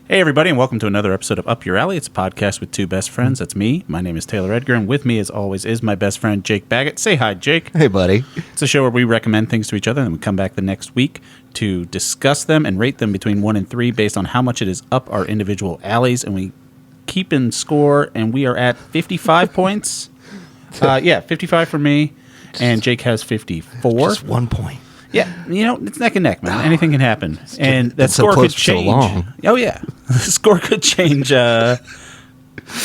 Hey, everybody, and welcome to another episode of Up Your Alley. It's a podcast with two best friends. That's me. My name is Taylor Edgar, and with me, as always, is my best friend, Jake Baggett. Say hi, Jake. Hey, buddy. It's a show where we recommend things to each other, and we come back the next week to discuss them and rate them between 1 and 3 based on how much it is up our individual alleys, and we keep in score, and we are at 55 points. 55 for me, and Jake has 54. Just 1 point. Yeah, it's neck and neck, man. Anything can happen. And that score could change. So long. Oh, yeah. The score could change.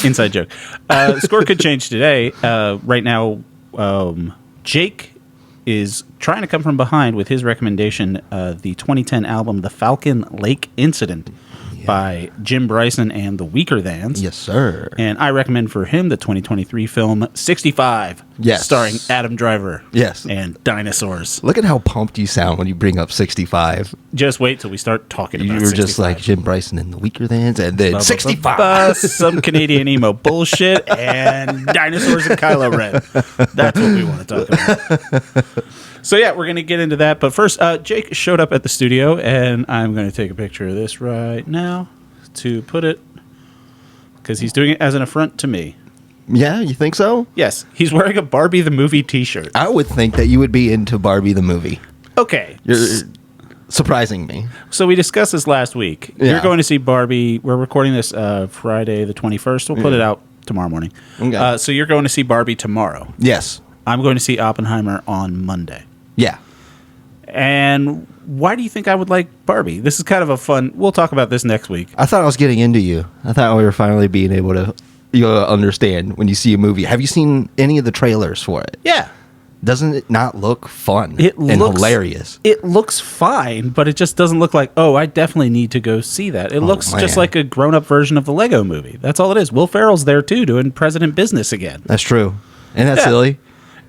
Inside joke. The score could change today. Right now, Jake is trying to come from behind with his recommendation, the 2010 album, The Falcon Lake Incident, by Jim Bryson and the Weakerthans. Yes, sir. And I recommend for him the 2023 film 65, starring Adam Driver. Yes. And dinosaurs. Look at how pumped you sound when you bring up 65. Just wait till we start talking about 65. You were just like Jim Bryson and the Weakerthans, and then 65. Some Canadian emo bullshit, and dinosaurs and Kylo Ren. That's what we want to talk about. So, yeah, we're going to get into that. But first, Jake showed up at the studio, and I'm going to take a picture of this right now to put it, because he's doing it as an affront to me. Yeah, you think so? Yes, he's wearing a Barbie the Movie t-shirt. I would think that you would be into Barbie the movie. Okay. You're surprising me. So we discussed this last week. Yeah. You're going to see Barbie. We're recording this Friday the 21st. We'll put it out tomorrow morning. Okay. So you're going to see Barbie tomorrow. Yes. I'm going to see Oppenheimer on Monday. Yeah. And why do you think I would like Barbie? This is kind of a fun... We'll talk about this next week. I thought I was getting into you. I thought we were finally being able to understand when you see a movie. Have you seen any of the trailers for it? Yeah. Doesn't it not look fun and hilarious? It looks fine, but it just doesn't look like, I definitely need to go see that. It looks just like a grown-up version of the Lego movie. That's all it is. Will Ferrell's there, too, doing president business again. That's true. And that's silly.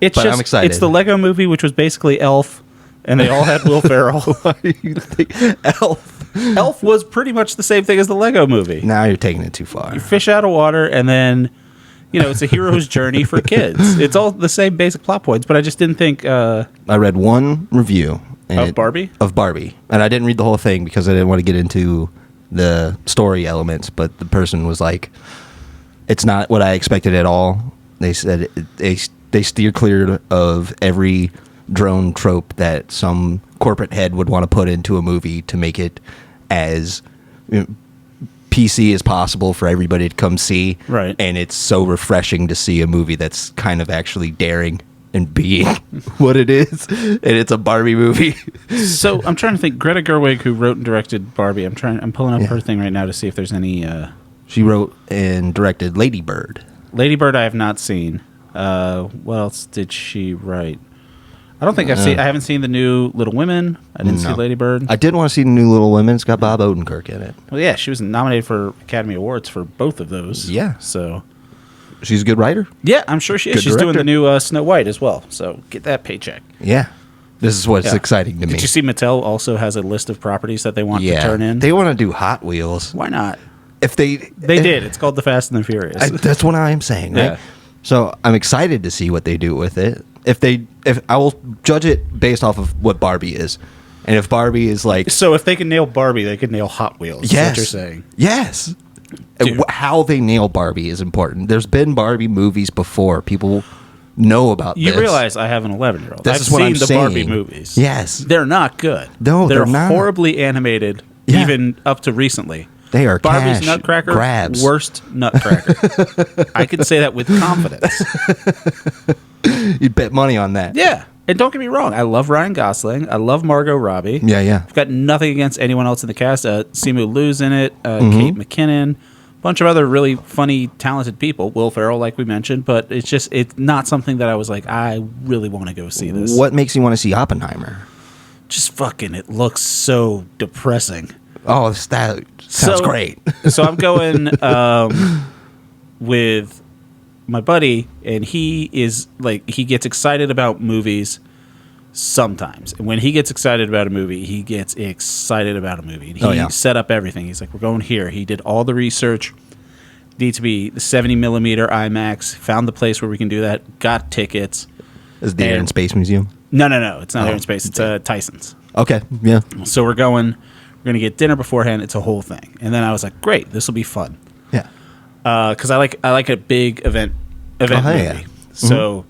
But I'm excited. It's the Lego movie, which was basically Elf, and they all had Will Ferrell. Why do you think Elf? Elf was pretty much the same thing as the Lego movie. Now you're taking it too far. You fish out of water, and then, it's a hero's journey for kids. It's all the same basic plot points, but I just didn't think... I read one review. Of Barbie? Of Barbie. And I didn't read the whole thing because I didn't want to get into the story elements, but the person was like, it's not what I expected at all. They said they steer clear of every drone trope that some corporate head would want to put into a movie to make it as PC as possible for everybody to come see. Right. And it's so refreshing to see a movie that's kind of actually daring and being what it is. And it's a Barbie movie. So I'm trying to think. Greta Gerwig, who wrote and directed Barbie, I'm pulling up her thing right now to see if there's any... She wrote and directed Lady Bird. Lady Bird I have not seen. What else did she write? I don't think I haven't seen the new Little Women. I didn't see Lady Bird. I did want to see the new Little Women. It's got Bob Odenkirk in it. Well, yeah, she was nominated for Academy Awards for both of those. Yeah. So she's a good writer. Yeah, I'm sure she is. She's doing the new Snow White as well. So get that paycheck. Yeah. This is what's exciting to me. Did you see Mattel also has a list of properties that they want to turn in? They want to do Hot Wheels. Why not? If they did. It's called The Fast and the Furious. That's what I'm saying, right? Yeah. So I'm excited to see what they do with it. If I will judge it based off of what Barbie is, and if Barbie is like, so if they can nail Barbie, they can nail Hot Wheels. Yes, what you're saying. Yes. How they nail Barbie is important. There's been Barbie movies before. People know about this. You realize I have an 11-year-old. I've seen the Barbie movies. Yes. They're not good. No, they're not. Horribly animated, even up to recently. They are Barbie's cash Nutcracker, grabs. Worst Nutcracker. I can say that with confidence. You'd bet money on that. Yeah. And don't get me wrong. I love Ryan Gosling. I love Margot Robbie. Yeah. I've got nothing against anyone else in the cast. Simu Liu's in it. Kate McKinnon. A bunch of other really funny, talented people. Will Ferrell, like we mentioned. But it's not something that I was like, I really want to go see this. What makes you want to see Oppenheimer? Just fucking, it looks so depressing. Oh, that sounds great. So I'm going with my buddy, and he is like, he gets excited about movies sometimes. And when he gets excited about a movie, he gets excited about a movie. And he set up everything. He's like, we're going here. He did all the research. Need to be the 70 millimeter IMAX. Found the place where we can do that. Got tickets. Is the Air and Space Museum? No. It's not Air and Space. It's Tyson's. Okay. Yeah. So we're going We're going to get dinner beforehand. It's a whole thing. And then I was like, great, this will be fun. Yeah. Because I like a big event movie. Yeah. So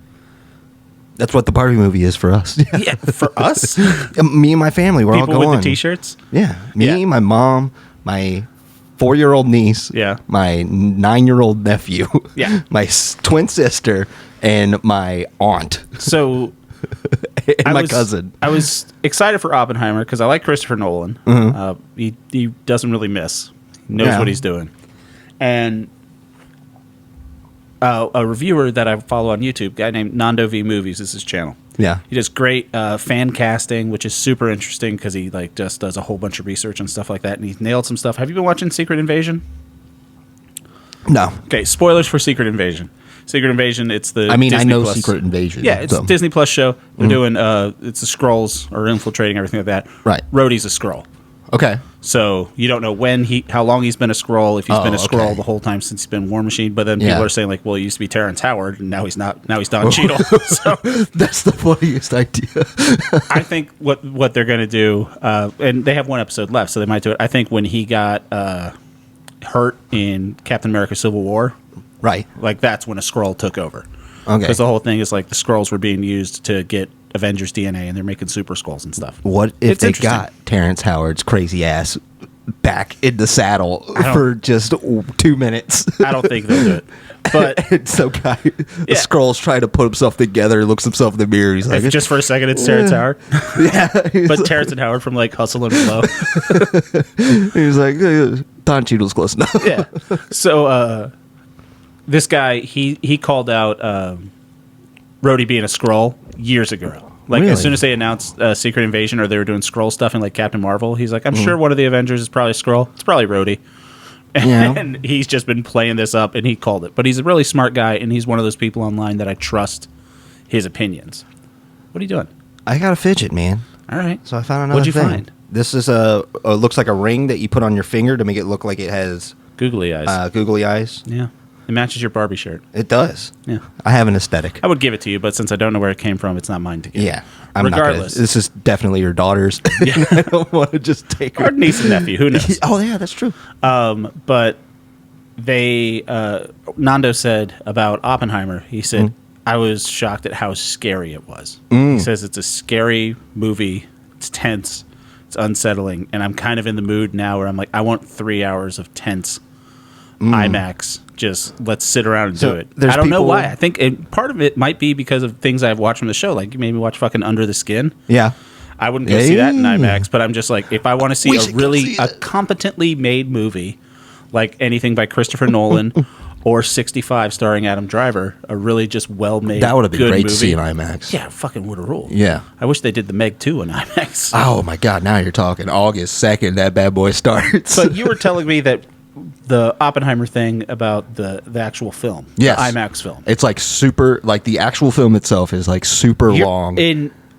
that's what the Barbie movie is for us. yeah, for us, me and my family, we're people all going. with the T-shirts. Yeah, me, Yeah. my mom, my 4-year-old niece, Yeah. my 9-year-old nephew, Yeah. my twin sister, and my aunt, So and my cousin. I was excited for Oppenheimer because I like Christopher Nolan. He doesn't really miss. He knows what he's doing. And a reviewer that I follow on YouTube, a guy named Nando V Movies, is his channel. Yeah. He does great fan casting, which is super interesting because he like just does a whole bunch of research and stuff like that, and he's nailed some stuff. Have you been watching Secret Invasion? No. Okay, spoilers for Secret Invasion. Secret Invasion, it's the I Disney know Plus. Secret Invasion. Yeah, it's a Disney Plus show. They're doing it's the Skrulls are infiltrating everything like that. Right. Rhodey's a Skrull. Okay. So you don't know how long he's been a Skrull, if he's been a Skrull okay. the whole time since he's been War Machine. But then Yeah. people are saying like, well, he used to be Terrence Howard, and now he's not. Now he's Don Cheadle. So That's the funniest idea. I think what they're going to do, and they have one episode left, so they might do it. I think when he got hurt in Captain America: Civil War, Right. like that's when a Skrull took over. Okay. Because the whole thing is like the Skrulls were being used to get Avengers DNA, and they're making Super Skrulls and stuff. What if It's they interesting. got Terrence Howard's crazy ass back in the saddle for just 2 minutes? I don't think they'll do it. But And some guy, the Yeah. Skrull's trying to put himself together, looks himself in the mirror. He's like, just for a second, it's Terrence Howard. yeah. But Terrence and Howard from like Hustle and Flow. He's like, Don Cheadle's close enough. Yeah. So this guy, he called out Rhodey being a Skrull years ago. Like Really? as soon as they announced Secret Invasion or they were doing Skrull stuff in like Captain Marvel, he's like, I'm sure one of the Avengers is probably a Skrull. It's probably Rhodey. Yeah. And he's just been playing this up, and he called it. But he's a really smart guy, and he's one of those people online that I trust his opinions. What are you doing? I got a fidget, man. All right. So I found another What'd you thing. find? This is looks like a ring that you put on your finger to make it look like it has Googly eyes. googly eyes. Yeah. It matches your Barbie shirt. It does. Yeah. I have an aesthetic. I would give it to you, but since I don't know where it came from, it's not mine to give. Yeah. Regardless. This is definitely your daughter's. I don't want to just take her. Or niece and nephew. Who knows? Oh, yeah, that's true. But they, Nando said about Oppenheimer, he said, I was shocked at how scary it was. He says it's a scary movie. It's tense. It's unsettling. And I'm kind of in the mood now where I'm like, I want 3 hours of tense IMAX. Just let's sit around and So do it. there's I don't know people- why. I think part of it might be because of things I've watched from the show. Like you made me watch fucking Under the Skin. Yeah. I wouldn't go see that in Hey. IMAX, but I'm just like, if I want to see We a should go really see that. competently made movie, like anything by Christopher Nolan or 65 starring Adam Driver, a really just well-made, That would have been good great movie. to see in IMAX. Yeah, fucking would have ruled. Yeah. I wish they did the Meg 2 in IMAX. Oh, my God. Now you're talking. August 2nd, that bad boy starts. But you were telling me that the Oppenheimer thing about the actual film, Yes. the IMAX film. It's like super, like the actual film itself is like super long.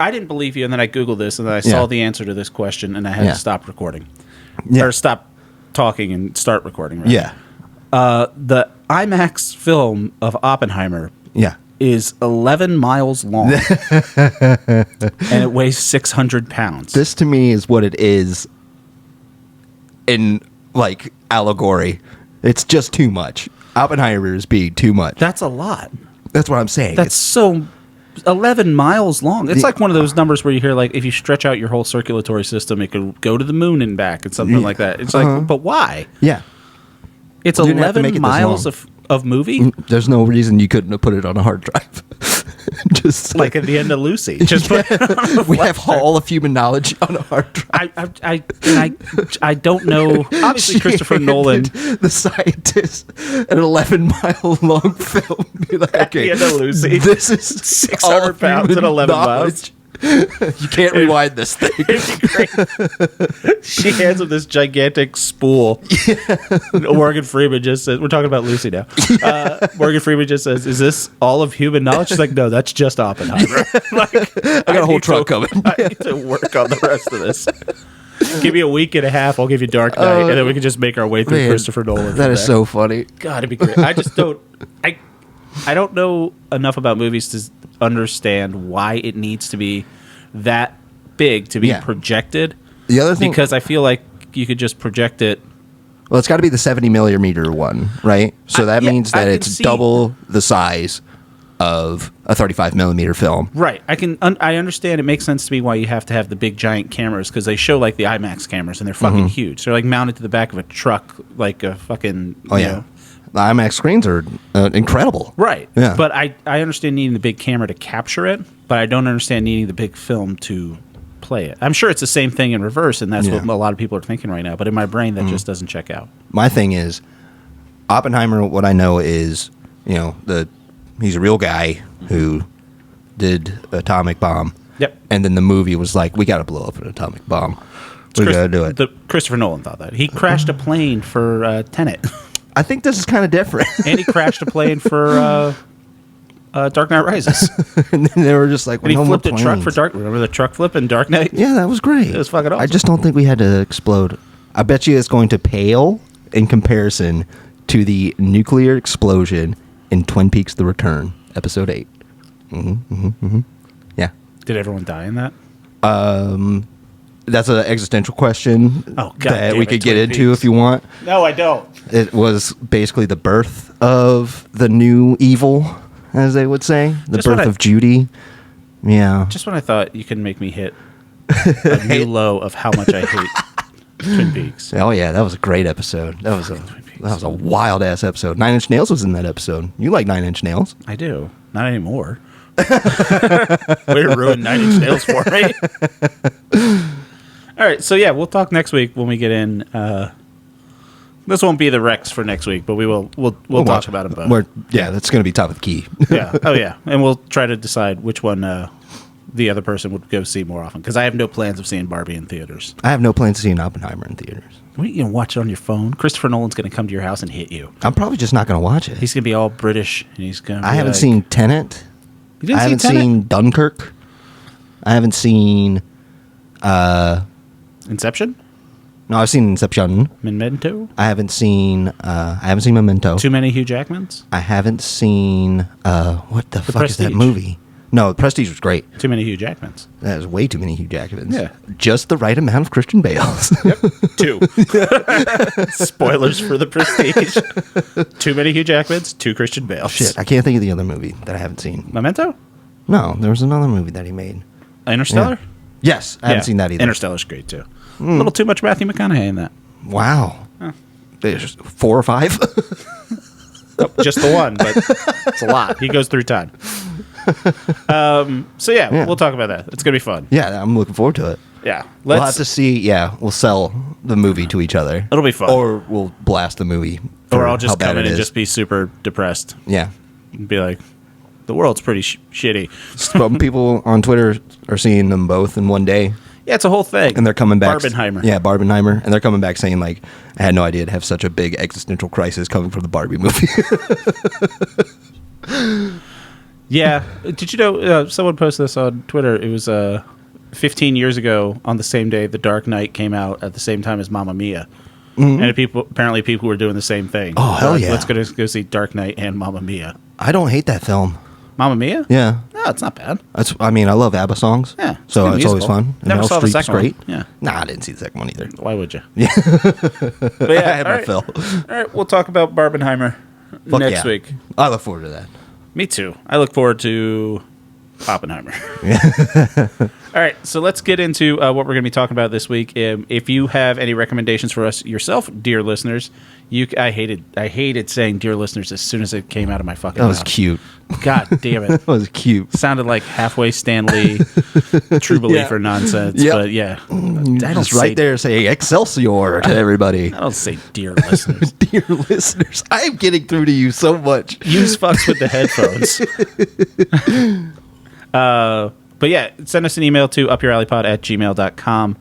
I didn't believe you, and then I Googled this, and then I saw the answer to this question, and I had Yeah. to stop recording. Yeah. Or stop talking and start recording. Right? Yeah. The IMAX film of Oppenheimer Yeah. is 11 miles long, and it weighs 600 pounds. This to me is what it is in like allegory. It's just too much. Oppenheimer is being too much. That's a lot. That's what I'm saying. That's so 11 miles long. It's The- like one of those numbers where you hear like if you stretch out your whole circulatory system, it could go to the moon and back and something like that. It's like, but why? yeah. It's You didn't have to make 11 it this miles long. of movie. There's no reason you couldn't have put it on a hard drive. Just Like at the end of Lucy, just put it on a we have flash drive. all of human knowledge on a hard drive. I don't know. Obviously, Christopher Nolan. the scientist, an 11-mile long film. Be like, At the end of Lucy. this is 600 all of pounds human and 11 knowledge. You can't rewind this thing. It'd be great. She hands him this gigantic spool. Morgan Freeman just says, we're talking about Lucy now. Morgan Freeman just says, is this all of human knowledge? She's like, no, that's just Oppenheimer. Like, I got a whole truck coming. I need to work on the rest of this. Give me a week and a half. I'll give you Dark Knight, and then we can just make our way through Man, Christopher Nolan. That from is there. so funny. God, it'd be great. I just don't. I don't know enough about movies to understand why it needs to be that big to be Yeah. projected. The other thing, Because I feel like you could just project it. Well, it's got to be the 70 millimeter one, right? So that means that it's double the size of a 35 millimeter film. Right. I understand it makes sense to me why you have to have the big giant cameras, because they show like the IMAX cameras and they're fucking huge. They're like mounted to the back of a truck like a fucking, you know. The IMAX screens are incredible. Right. Yeah. But I understand needing the big camera to capture it, but I don't understand needing the big film to play it. I'm sure it's the same thing in reverse, and that's what a lot of people are thinking right now. But in my brain, that just doesn't check out. My thing is, Oppenheimer, what I know is, you know, he's a real guy who did atomic bomb. Yep. And then the movie was like, we got to blow up an atomic bomb. We got to do it. Christopher Nolan thought that. He crashed a plane for Tenet. I think this is kind of different. And he crashed a plane for Dark Knight Rises. And then they were just like, and he flipped a truck for Remember the truck flip in Dark Knight? Yeah, that was great. It was fucking awesome. I just don't think we had to explode. I bet you it's going to pale in comparison to the nuclear explosion in Twin Peaks: The Return, Episode 8. Yeah. Did everyone die in that? That's an existential question that we could get into if you want. No, I don't. It was basically the birth of the new evil, as they would say. The birth of Judy. Yeah. Just when I thought you could make me hit a new low of how much I hate Twin Peaks. Oh, yeah. That was a great episode. That was a wild-ass episode. 9 Inch Nails was in that episode. You like 9 Inch Nails. I do. Not anymore. Way to ruin 9 Inch Nails for me. All right, so yeah, we'll talk next week when we get in. This won't be the Rex for next week, but we'll talk about it both. That's going to be top of the key. Yeah. Oh yeah, and we'll try to decide which one the other person would go see more often, because I have no plans of seeing Barbie in theaters. I have no plans of seeing Oppenheimer in theaters. What, you gonna watch it on your phone? Christopher Nolan's going to come to your house and hit you. I'm probably just not going to watch it. He's going to be all British, and he's going to. I haven't seen Tenet. You didn't I haven't seen Dunkirk. I haven't seen. Inception? No, I've seen Inception. Memento? I haven't seen Memento. Too many Hugh Jackmans? I haven't seen what the fuck is that movie? No, The Prestige was great. Too many Hugh Jackmans. That was way too many Hugh Jackmans. Yeah. Just the right amount of Christian Bales. Yep. 2. Spoilers for The Prestige. Too many Hugh Jackmans, 2 Christian Bales. Shit, I can't think of the other movie that I haven't seen. Memento? No, there was another movie that he made. Interstellar? Yeah. Yes, I haven't seen that either. Interstellar's great too. A little too much Matthew McConaughey in that. Wow. There's 4 or 5? Just the one, but it's a lot. He goes through time. So yeah, we'll talk about that. It's gonna be fun. Yeah, I'm looking forward to it. Yeah, we'll have to see. Yeah, we'll sell the movie to each other. It'll be fun, or we'll blast the movie, or I'll just come in and just be super depressed. Yeah, and be like, the world's pretty shitty. Some people on Twitter are seeing them both in one day. Yeah, it's a whole thing. And they're coming back. Barbenheimer. Yeah, Barbenheimer. And they're coming back saying, like, I had no idea to have such a big existential crisis coming from the Barbie movie. Yeah. Did you know, someone posted this on Twitter. It was 15 years ago on the same day The Dark Knight came out at the same time as Mamma Mia. Mm-hmm. And apparently people were doing the same thing. Oh, hell yeah. Let's go see Dark Knight and Mamma Mia. I don't hate that film. Mamma Mia? Yeah. No, it's not bad. I mean, I love ABBA songs. Yeah. So it's always fun. And Never saw the second great. one. Yeah. Nah, I didn't see the second one either. Why would you? Yeah. But yeah, I have my fill. All right, we'll talk about Barbenheimer next week. I look forward to that. Me too. I look forward to Oppenheimer. All right, so let's get into what we're going to be talking about this week. If you have any recommendations for us yourself, dear listeners, I hated saying dear listeners as soon as it came out of my fucking mouth. That was cute. God damn it. That was cute. Sounded like halfway Stan Lee, true believer nonsense. Yep. But yeah. Just right there say Excelsior to everybody. I don't say dear listeners. Dear listeners. I'm getting through to you so much. Use fucks with the headphones. But yeah, send us an email to upyouralleypod@gmail.com.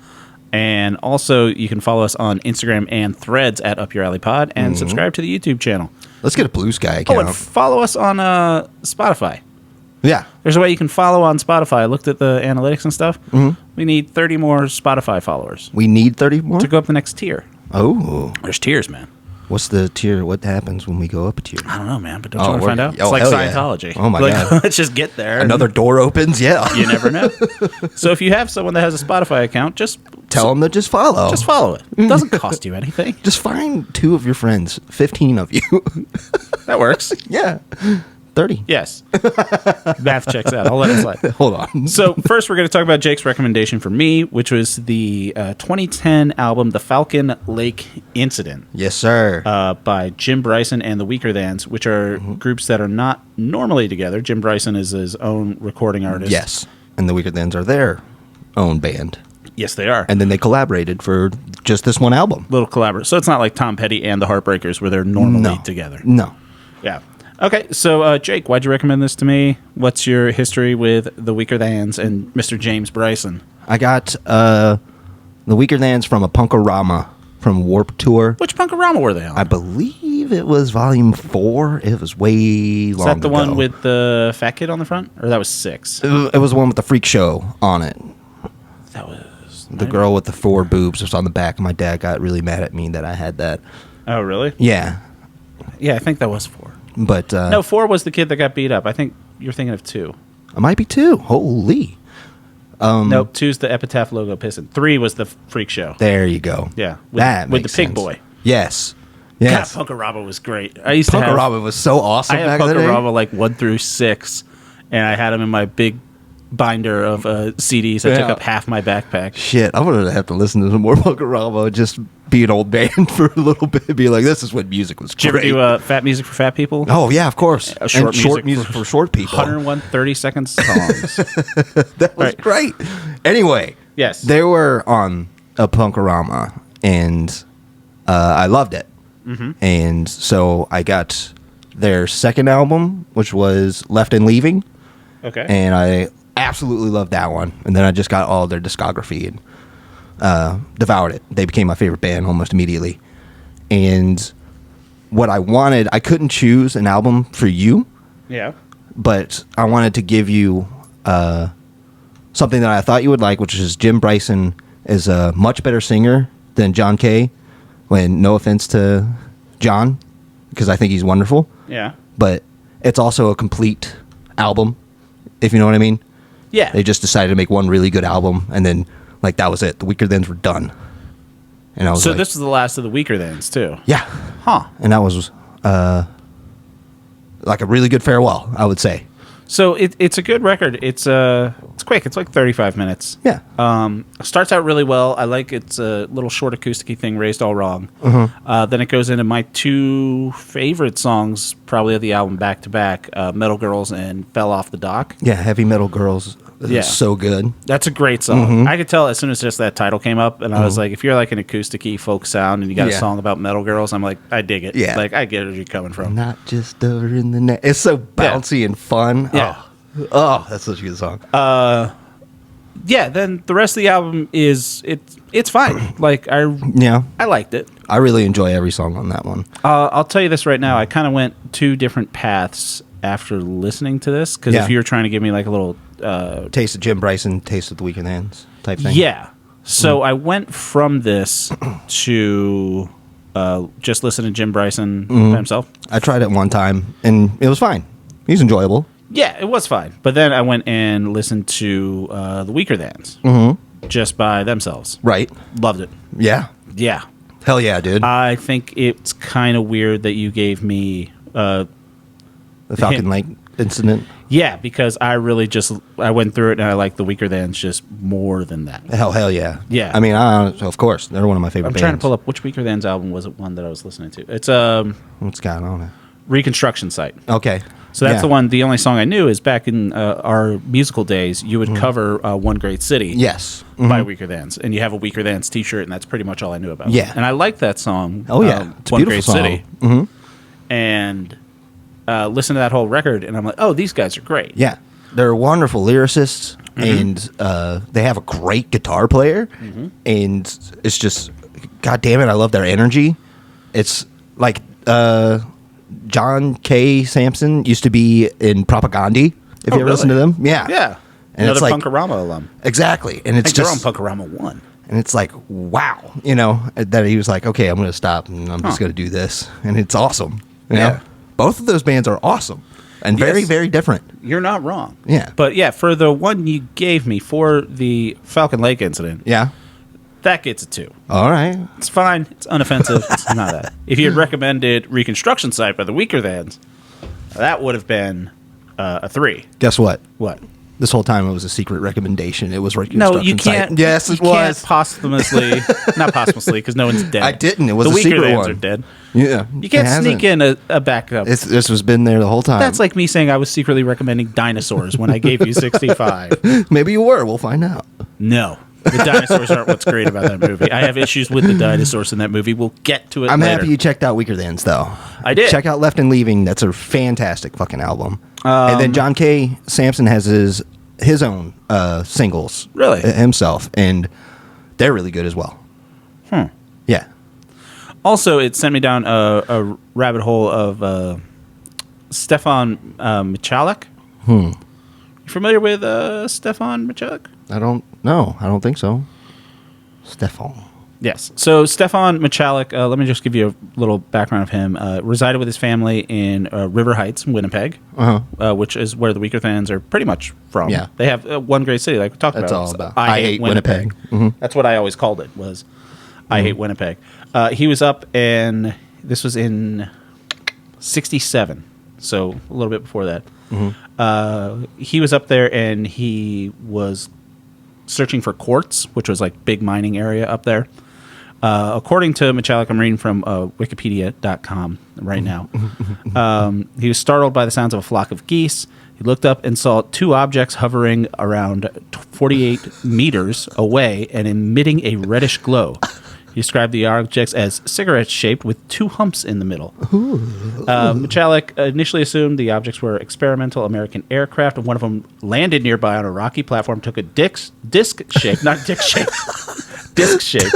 And also, you can follow us on Instagram and Threads at upyouralleypod and subscribe to the YouTube channel. Let's get a Blue Sky account. Oh, and follow us on Spotify. Yeah. There's a way you can follow on Spotify. I looked at the analytics and stuff. Mm-hmm. We need 30 more Spotify followers. We need 30 more? To go up the next tier. Oh. There's tiers, man. What's the tier? What happens when we go up a tier? I don't know, man, but don't you want to find out? Oh, It's like hell Scientology. Yeah. Oh, my like, God. Let's just get there. Another door opens? Yeah. You never know. So if you have someone that has a Spotify account, just Tell them to just follow. Just follow it. It doesn't cost you anything. Just find 2 of your friends, 15 of you. That works. Yeah. 30. Yes. Math checks out. I'll let it slide. Hold on. So first we're going to talk about Jake's recommendation for me, which was the 2010 album, The Falcon Lake Incident. Yes, sir. By Jim Bryson and the Weakerthans, which are groups that are not normally together. Jim Bryson is his own recording artist. Yes. And the Weakerthans are their own band. Yes, they are. And then they collaborated for just this one album. Little collaborative. So it's not like Tom Petty and the Heartbreakers where they're normally together. No. Yeah. Okay, so Jake, why'd you recommend this to me? What's your history with the Weakerthans and Mr. James Bryson? I got the Weakerthans from a Punkorama from Warped Tour. Which Punkorama were they on? I believe it was volume 4. It was way long ago. Is that the one with the fat kid on the front? Or that was 6? It was the one with the freak show on it. That was... The girl with the 4 boobs was on the back. My dad got really mad at me that I had that. Oh, really? Yeah. Yeah, I think that was 4. But no, 4 was the kid that got beat up. I think you're thinking of 2. It might be 2. Holy. Nope, 2's the Epitaph logo piston. 3 was the freak show. There you go. Yeah, with the pig boy. Yes. Yes. God, Punkorama was great. I used to have... Punkorama was so awesome I had back in the day. Punkorama like 1 through 6, and I had them in my big binder of CDs that took up half my backpack. Shit, I'm going to have to listen to some more Punkorama and just be an old band for a little bit. Be like, this is when music was great. Did you ever do fat music for fat people? Oh, yeah, of course. Short music for short people. 101 30-second songs. That was great. Anyway. Yes. They were on a Punkorama, and I loved it. Mm-hmm. And so I got their second album, which was Left and Leaving. Okay. And I absolutely loved that one. And then I just got all their discography and devoured it. They became my favorite band almost immediately. And what I wanted, I couldn't choose an album for you. Yeah. But I wanted to give you something that I thought you would like, which is Jim Bryson is a much better singer than John Kay. When no offense to John, because I think he's wonderful. Yeah. But it's also a complete album, if you know what I mean. Yeah. They just decided to make one really good album, and then like that was it. The Weakerthans were done. And I was so this was the last of the Weakerthans too. Yeah. Huh. And that was like a really good farewell, I would say. So it's a good record. It's quick. It's like 35 minutes. Yeah. Starts out really well. I like it's a little short acoustic thing, Raised All Wrong. Then it goes into my 2 favorite songs, probably of the album back to back, Metal Girls and Fell Off the Dock. Yeah, Heavy Metal Girls is so good. That's a great song. I could tell as soon as just that title came up, and I was like, if you're like an acoustic-y folk sound and you got a song about Metal Girls, I'm like, I dig it. Yeah. Like, I get where you're coming from. Not just over in the net. It's so bouncy and fun. Yeah. Oh, that's such a good song. Yeah, then the rest of the album is it's fine. Like I liked it. I really enjoy every song on that one. I'll tell you this right now. I kind of went 2 different paths after listening to this because if you were trying to give me like a little Taste of Jim Bryson, Taste of the Weakerthans type thing. Yeah. So I went from this to just listen to Jim Bryson by himself. I tried it one time and it was fine. He's enjoyable. Yeah, it was fine. But then I went and listened to the Weakerthans just by themselves. Right. Loved it. Yeah. Yeah. Hell yeah, dude. I think it's kind of weird that you gave me the Falcon Lake Incident. Yeah, because I really I went through it and I like the Weakerthans just more than that. Hell yeah. Yeah. I mean, of course, they're one of my favorite bands. I'm trying to pull up which Weakerthans album was it one that I was listening to. It's what's going on? Reconstruction Site. Okay. So that's the one. The only song I knew is back in our musical days. You would cover "One Great City," yes, by Weakerthans, and you have a Weakerthans T-shirt, and that's pretty much all I knew about. Yeah, and I like that song. Oh yeah, it's a "One beautiful Great song. City," and listen to that whole record, and I'm like, oh, these guys are great. Yeah, they're wonderful lyricists, and they have a great guitar player, and it's just, God damn it, I love their energy. It's like. John K. Sampson used to be in Propagandhi. If you ever listen to them, yeah. And another Punkorama alum. Exactly, and it's they're just on Punkorama 1. And it's like, wow, that he was like, okay, I'm going to stop and I'm just going to do this. And it's awesome. You know? Both of those bands are awesome and very, very different. You're not wrong. Yeah. But yeah, for the one you gave me for the Falcon Lake incident. Yeah. That gets a 2. All right. It's fine. It's unoffensive. It's not that. If you had recommended Reconstruction Site by the Weakerthans, that would have been a 3. Guess what? What? This whole time it was a secret recommendation. It was Reconstruction No, you can't. Site. Yes, it you was. Can't posthumously, not posthumously, because no one's dead. I didn't. It was the a secret Weakerthans one. are dead. Yeah. You can't sneak in a backup. This has been there the whole time. That's like me saying I was secretly recommending dinosaurs when I gave you 65. Maybe you were. We'll find out. No. The dinosaurs aren't what's great about that movie. I have issues with the dinosaurs in that movie. We'll get to it I'm later. happy you checked out Weakerthans, though. I did. Check out Left and Leaving. That's a fantastic fucking album. And then John K. Sampson has his own singles. Really? Himself. And they're really good as well. Yeah. Also, it sent me down a rabbit hole of Stefan Michalek. You familiar with Stefan Michalek? I don't know. I don't think so. Stefan. Yes. So Stefan Michalek, let me just give you a little background of him. Resided with his family in River Heights, Winnipeg, which is where the Weakerthans are pretty much from. Yeah. They have one great city, like we talked about. That's all about. I hate Winnipeg. That's what I always called it, was I hate Winnipeg. He was up in, this was in 67, so a little bit before that. He was up there and he was searching for quartz, which was like big mining area up there. According to Michalek, I'm reading from wikipedia.com right now. He was startled by the sounds of a flock of geese. He looked up and saw 2 objects hovering around 48 meters away and emitting a reddish glow. He described the objects as cigarette-shaped with 2 humps in the middle. Michalek initially assumed the objects were experimental American aircraft, and one of them landed nearby on a rocky platform, took a disc shape, not dick shape, disc shape.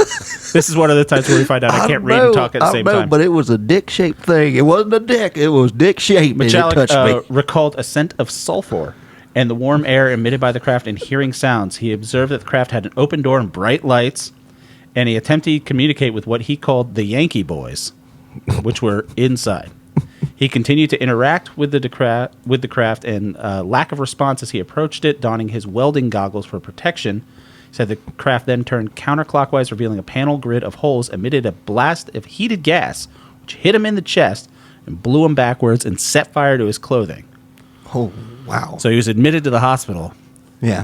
This is one of the times where we find out I can't read and talk at the same time. But it was a dick-shaped thing. It wasn't a dick. It was dick-shaped. Michalek recalled a scent of sulfur and the warm air emitted by the craft and hearing sounds. He observed that the craft had an open door and bright lights, and he attempted to communicate with what he called the Yankee Boys, which were inside. He continued to interact with the craft and lack of response as he approached it, donning his welding goggles for protection. He said the craft then turned counterclockwise, revealing a panel grid of holes, emitted a blast of heated gas, which hit him in the chest and blew him backwards and set fire to his clothing. Oh, wow. So he was admitted to the hospital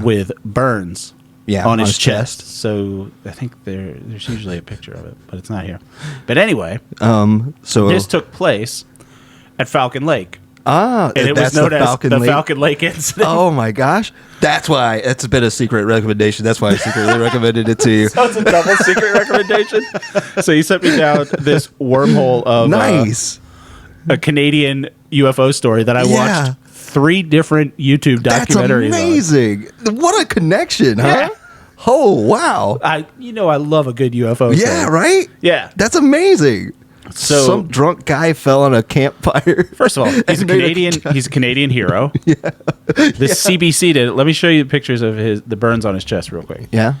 with burns on his chest. So I think there's usually a picture of it, but it's not here. But anyway, so this took place at Falcon Lake. And it was known as the Falcon Lake Incident. Oh my gosh. That's why it's been a secret recommendation. That's why I secretly recommended it to you. So it's a double secret recommendation. So you sent me down this wormhole of a Canadian UFO story that I watched 3 different YouTube documentaries. That's amazing. What a connection, huh? Oh, wow. I love a good UFO story. Yeah, right? Yeah. That's amazing. So some drunk guy fell on a campfire. First of all, he's a Canadian. He's a Canadian hero. This CBC did it. Let me show you pictures of the burns on his chest real quick. Yeah.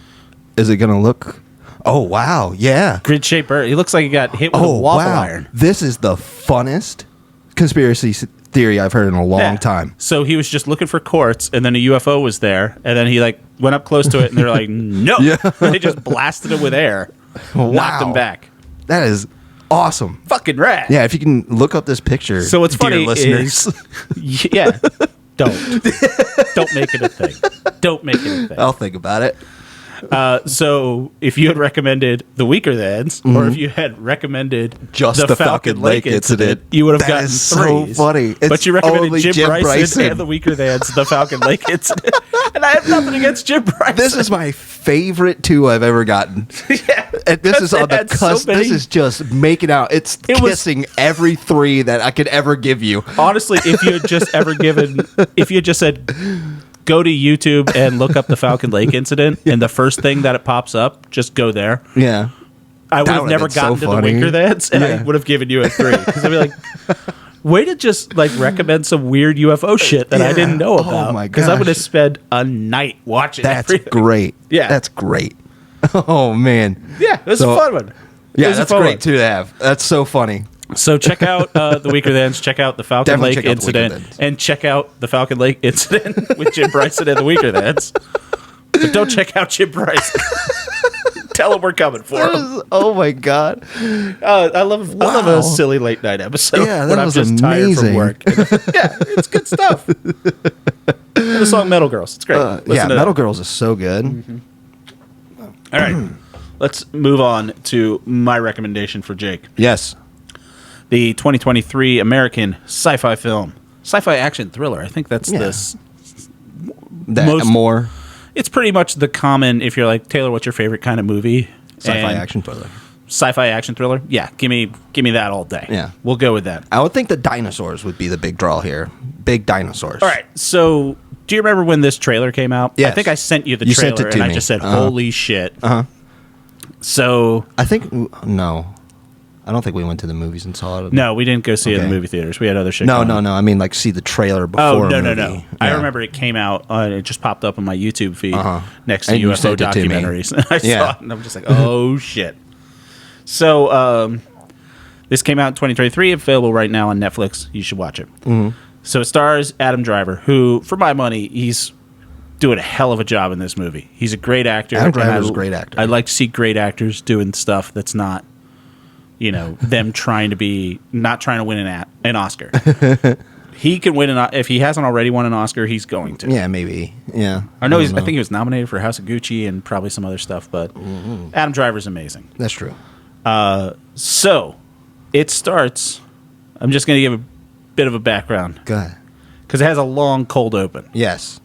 Is it gonna look? Oh wow! Yeah. Grid shaped burn. He looks like he got hit with a waffle iron. This is the funnest conspiracy theory I've heard in a long time. So he was just looking for quartz, and then a UFO was there, and then he went up close to it, and they're like, "No!" And they just blasted it with air, knocked him back. That is awesome. Fucking rad. Yeah, if you can look up this picture. So what's funny listeners. Don't make it a thing. Don't make it a thing. I'll think about it. So if you had recommended the Weakerthans, or if you had recommended just the Falcon Lake incident, you would have gotten 3s. So funny. But you recommended Jim Bryson and the Weakerthans, the Falcon Lake incident, and I have nothing against Jim Bryson. This is my favorite 2 I've ever gotten. And this is on the cusp. This is just making out. It's kissing every 3 that I could ever give you. Honestly, if you had just said, go to YouTube and look up the Falcon Lake incident, and the first thing that it pops up, just go there. Yeah. I would have never gotten to the Weakerthans, and I would have given you a 3. Because I'd be like, way to just recommend some weird UFO shit that I didn't know about. Oh my gosh. Because I would have spent a night watching That's everything. great. Yeah. That's great. Oh, man. Yeah, it was a fun one. Yeah, that's great, too, to have. That's so funny. So check out the Weakerthans, check out the Falcon Lake Incident, and check out the Falcon Lake Incident with Jim Bryson and the Weakerthans. But don't check out Jim Bryson. Tell him we're coming for him. Oh, my God. I love a silly late night episode when I'm just tired from work. Yeah, it's good stuff. And the song Metal Girls. It's great. Metal Girls is so good. Mm-hmm. All right. Let's move on to my recommendation for Jake. Yes. The 2023 American sci-fi film. Sci-fi action thriller. I think that's more. It's pretty much the common, if you're like, Taylor, what's your favorite kind of movie? Sci-fi action thriller. Sci-fi action thriller? Yeah, give me that all day. Yeah. We'll go with that. I would think the dinosaurs would be the big draw here. Big dinosaurs. All right, so do you remember when this trailer came out? Yes. I think I sent you the trailer, and I just said, holy shit. Uh-huh. So... I think... No. I don't think we went to the movies and saw it. No, we didn't go see it in the movie theaters. We had other shit No. I mean, like, see the trailer before Oh, no. Yeah. I remember it came out, it just popped up on my YouTube feed next to UFO documentaries. I saw it, and I'm just like, oh, shit. So, this came out in 2023, available right now on Netflix. You should watch it. Mm-hmm. So it stars Adam Driver, who, for my money, he's doing a hell of a job in this movie. He's a great actor. Adam Driver's a great actor. I like to see great actors doing stuff that's not... them not trying to win an Oscar. He can win if he hasn't already won an Oscar, he's going to. Yeah, maybe. Yeah. I think he was nominated for House of Gucci and probably some other stuff, but Adam Driver's amazing. That's true. So it starts. I'm just going to give a bit of a background. Go ahead. Because it has a long cold open. Yes.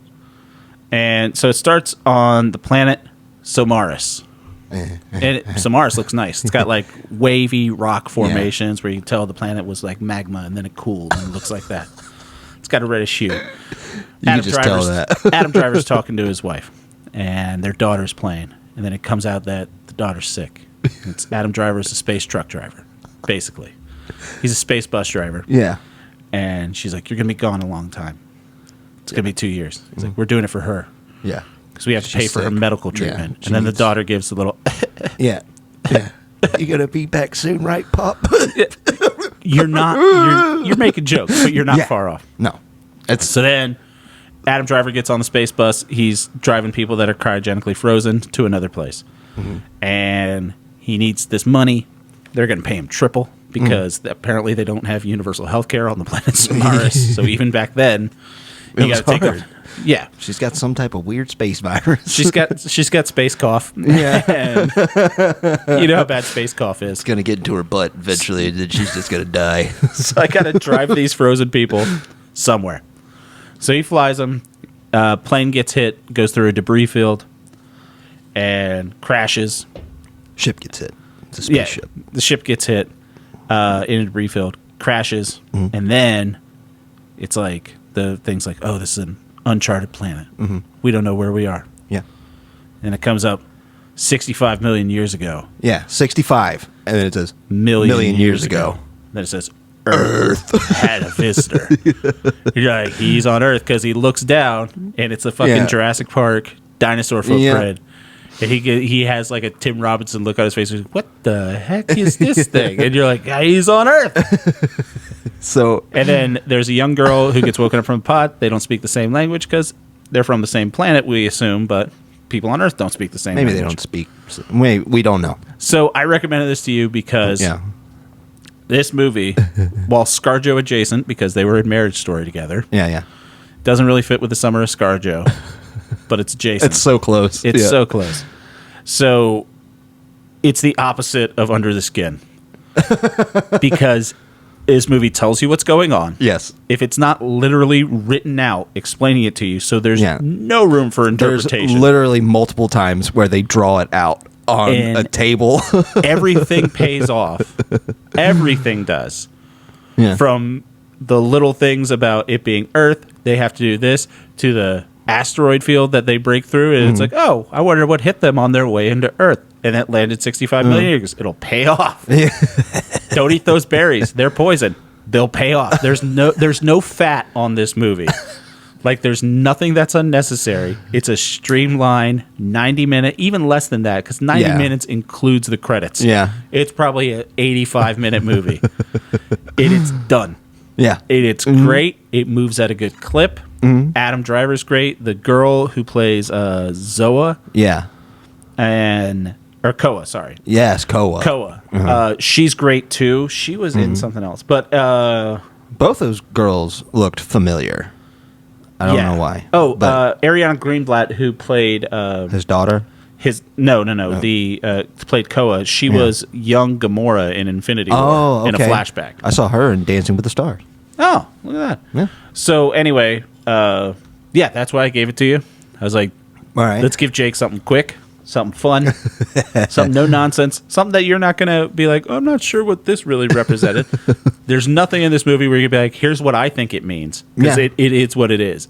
And so it starts on the planet Somaris. And Samaris looks nice. It's got like wavy rock formations where you can tell the planet was like magma and then it cooled and it looks like that. It's got a reddish hue. Tell that. Adam Driver's talking to his wife and their daughter's playing. And then it comes out that the daughter's sick. It's Adam Driver's a space truck driver, basically. He's a space bus driver. Yeah. And she's like, you're going to be gone a long time. It's going to be 2 years. He's like, we're doing it for her. Yeah. Because we have to pay for her medical treatment. Yeah, and then the daughter gives a little... Yeah. You going to be back soon, right, Pop? You're not... You're making jokes, but you're not far off. No. So then Adam Driver gets on the space bus. He's driving people that are cryogenically frozen to another place. Mm-hmm. And he needs this money. They're going to pay him triple because apparently they don't have universal health care on the planet Solaris. So even back then, you got to take her... Yeah, she's got some type of weird space virus. She's got space cough. Yeah, and you know how bad space cough is. It's gonna get into her butt eventually, and then she's just gonna die. So I gotta drive these frozen people somewhere. So he flies them. Plane gets hit, goes through a debris field, and crashes. Ship gets hit. It's a spaceship. Yeah, the ship gets hit in a debris field, crashes, and then it's like the thing's like, oh, this is an uncharted planet. Mm-hmm. We don't know where we are. Yeah. And it comes up 65 million years ago. Yeah, 65. And then it says million years ago. Then it says Earth had a visitor. You're like, he's on Earth because he looks down and it's a fucking Jurassic Park dinosaur footprint. And he has like a Tim Robinson look on his face. He's like, what the heck is this thing? And you're like, he's on Earth. And then there's a young girl who gets woken up from a pod. They don't speak the same language because they're from the same planet, we assume, but people on Earth don't speak the same language. Maybe they don't speak. We don't know. So I recommended this to you because this movie, while ScarJo adjacent, because they were in Marriage Story together, doesn't really fit with the summer of ScarJo, but it's adjacent. It's so close. It's so close. So it's the opposite of Under the Skin because this movie tells you what's going on. Yes. If it's not literally written out, explaining it to you, so there's no room for interpretation. There's literally multiple times where they draw it out on a table. Everything pays off. Everything does. Yeah. From the little things about it being Earth, they have to do this, to the asteroid field that they break through, and it's like, oh, I wonder what hit them on their way into Earth. And it landed 65 million years. It'll pay off. Don't eat those berries. They're poison. They'll pay off. There's no fat on this movie. Like, there's nothing that's unnecessary. It's a streamlined 90-minute, even less than that, because 90 minutes includes the credits. Yeah. It's probably an 85-minute movie. It's done. Yeah. It's great. It moves at a good clip. Adam Driver's great. The girl who plays Zoa. Yeah. Or Koa, sorry. Yes, Koa. Koa. She's great, too. She was in something else. But both those girls looked familiar. I don't know why. Oh, Ariana Greenblatt, who played his daughter. Played Koa. She was young Gamora in Infinity War in a flashback. I saw her in Dancing with the Stars. Oh, look at that. Yeah. So anyway, that's why I gave it to you. I was like, all right, let's give Jake something quick, something fun, something no nonsense, something that you're not going to be like, I'm not sure what this really represented. There's nothing in this movie where you'd be like, here's what I think it means. Because it is what it is.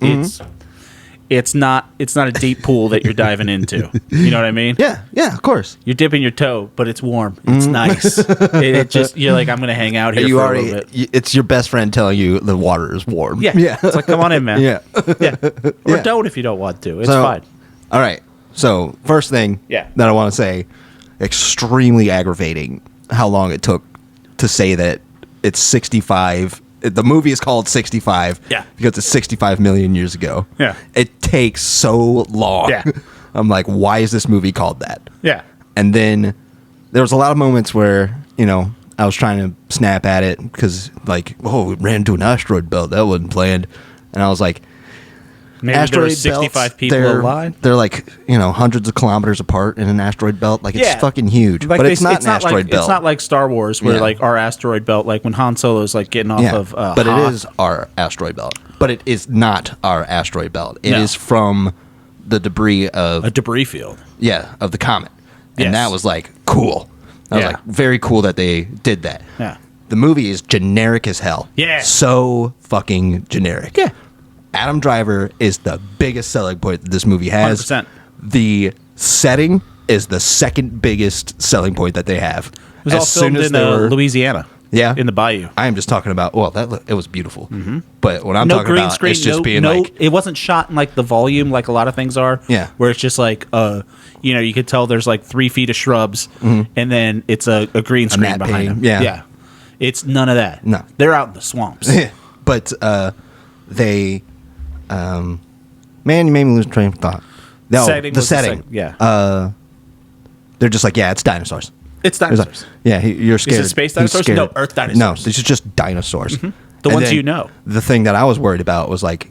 It's not a deep pool that you're diving into. You know what I mean? Yeah, of course. You're dipping your toe, but it's warm. It's nice. It just, you're like, I'm going to hang out here for a little bit. It's your best friend telling you the water is warm. Yeah. It's like, come on in, man. Yeah. Or don't if you don't want to. It's fine. All right. So, first thing that I want to say, extremely aggravating how long it took to say that it's 65. The movie is called 65 because it's 65 million years ago. Yeah. It takes so long. Yeah. I'm like, why is this movie called that? Yeah. And then there was a lot of moments where, I was trying to snap at it because, like, we ran into an asteroid belt. That wasn't planned. And I was like, maybe there were 65 people alive. They're like, hundreds of kilometers apart in an asteroid belt. Like, it's fucking huge. Like, but it's not an asteroid belt. It's not like Star Wars where, like, our asteroid belt, like when Han Solo's, like, getting off of but it is our asteroid belt. But it is not our asteroid belt. It is from the debris of... a debris field. Yeah, of the comet. And that was, like, cool. I was like, very cool that they did that. Yeah. The movie is generic as hell. Yeah. So fucking generic. Yeah. Adam Driver is the biggest selling point that this movie has. 100%. The setting is the second biggest selling point that they have. It was all filmed in Louisiana. Yeah. In the bayou. I am just talking about, it was beautiful. Mm-hmm. But what I'm talking about screen, is just being like... it wasn't shot in like the volume like a lot of things are. Yeah. Where it's just like, you could tell there's like 3 feet of shrubs and then it's a green screen behind them. Yeah. Yeah. It's none of that. No. They're out in the swamps. But they... man, you made me lose train of thought. No, the setting. Yeah. They're just like, it's dinosaurs. It's dinosaurs. You're scared. Is it space dinosaurs? No, Earth dinosaurs. No, this is just dinosaurs. Mm-hmm. The ones you know. The thing that I was worried about was like,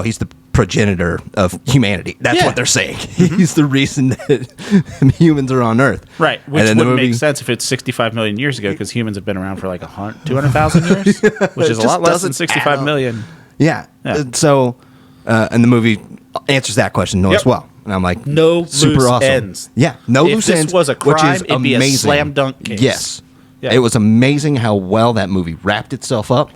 he's the progenitor of humanity. That's what they're saying. Mm-hmm. He's the reason that humans are on Earth. Right, which wouldn't make sense if it's 65 million years ago because humans have been around for like 200,000 years, which is a lot less than 65 million. Yeah. So, and the movie answers that question as well. And I'm like, no super loose awesome. Ends. Yeah, no loose ends. If this was a crime, it'd be a slam dunk case. Yes. Yeah. It was amazing how well that movie wrapped itself up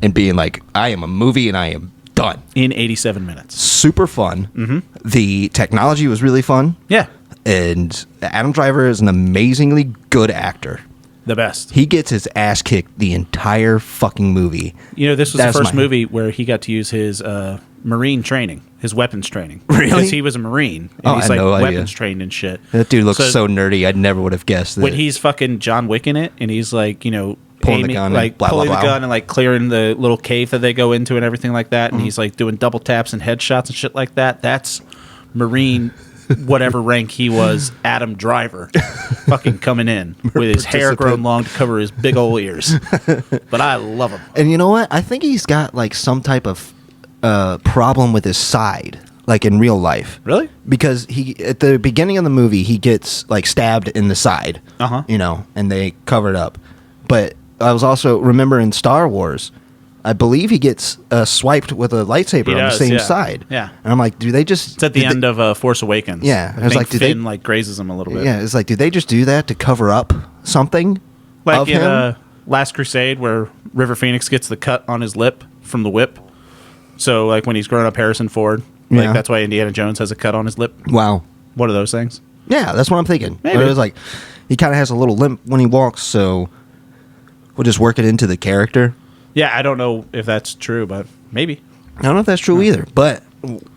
and being like, I am a movie and I am done. In 87 minutes. Super fun. Mm-hmm. The technology was really fun. Yeah. And Adam Driver is an amazingly good actor. The best. He gets his ass kicked the entire fucking movie. This was the first movie where he got to use his Marine training, his weapons training. Really? Because he was a Marine. And he's like weapons trained and shit. That dude looks so nerdy. I never would have guessed that. When he's fucking John Wick in it, and he's like, pulling aiming, the gun, like blah, pulling blah, the blah. gun and like clearing the little cave that they go into and everything like that, and he's like doing double taps and headshots and shit like that. That's Marine. Whatever rank he was, Adam Driver, fucking coming in with his hair grown long to cover his big old ears. But I love him. And you know what? I think he's got like some type of problem with his side, like in real life. Really? Because he at the beginning of the movie he gets like stabbed in the side. And they cover it up. But I was also remember in Star Wars, I believe he gets swiped with a lightsaber on the same side. Yeah. And I'm like, do they just... It's at the end of Force Awakens. Yeah. I was like, Finn grazes him a little bit. Yeah, it's like, do they just do that to cover up something like of in him? Last Crusade where River Phoenix gets the cut on his lip from the whip. So, like, when he's growing up Harrison Ford, that's why Indiana Jones has a cut on his lip. Wow. One of those things. Yeah, that's what I'm thinking. Maybe. But it was like, he kind of has a little limp when he walks, so we'll just work it into the character. Yeah, I don't know if that's true, but maybe. I don't know if that's true either, but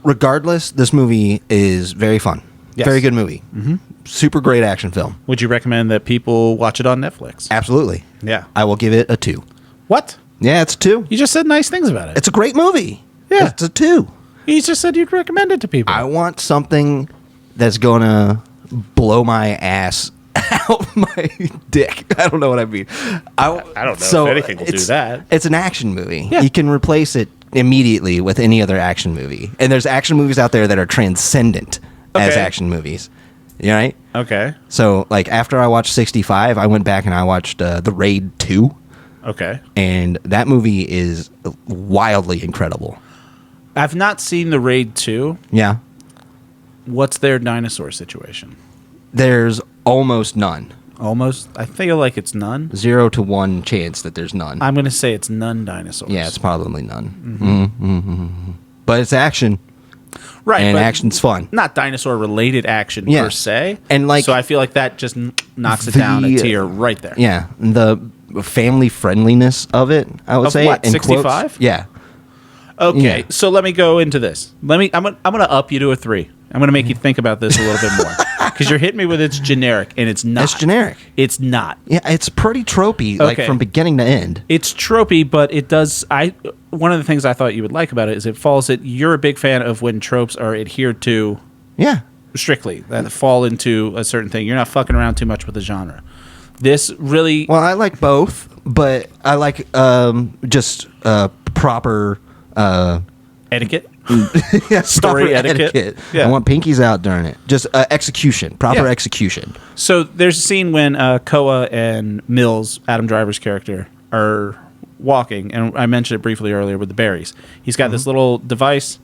regardless, this movie is very fun. Yes. Very good movie. Mm-hmm. Super great action film. Would you recommend that people watch it on Netflix? Absolutely. Yeah. I will give it a 2. What? Yeah, it's a 2. You just said nice things about it. It's a great movie. Yeah. It's a 2. You just said you'd recommend it to people. I want something that's going to blow my ass out my dick. I don't know what I mean. I don't know if anything will do that. It's an action movie. Yeah. You can replace it immediately with any other action movie. And there's action movies out there that are transcendent as action movies. You right? Okay. So, like, after I watched 65, I went back and I watched The Raid 2. Okay. And that movie is wildly incredible. I've not seen The Raid 2. Yeah. What's their dinosaur situation? There's almost none. Almost? I feel like it's none. 0 to 1 chance that there's none. I'm going to say it's none dinosaurs. Yeah, it's probably none. Mm-hmm. Mm-hmm. But it's action. Right. And action's fun. Not dinosaur-related action per se. And like, so I feel like that just knocks it down a tier right there. Yeah. The family friendliness of it, I would say. What, 65? Yeah. Okay, so let me go into this. I'm gonna up you to a 3. I'm gonna make you think about this a little bit more because you're hitting me with it's generic and it's not. It's generic. It's not. Yeah, it's pretty tropey, like from beginning to end. It's tropey, but it does. One of the things I thought you would like about it is it falls. You're a big fan of when tropes are adhered to. Yeah. Strictly that fall into a certain thing. You're not fucking around too much with the genre. This really. Well, I like both, but I like just proper. Etiquette? Yeah, story etiquette. Yeah. I want pinkies out during it. Just execution, proper execution. So there's a scene when Koa and Mills, Adam Driver's character, are walking, and I mentioned it briefly earlier with the berries. He's got this little device,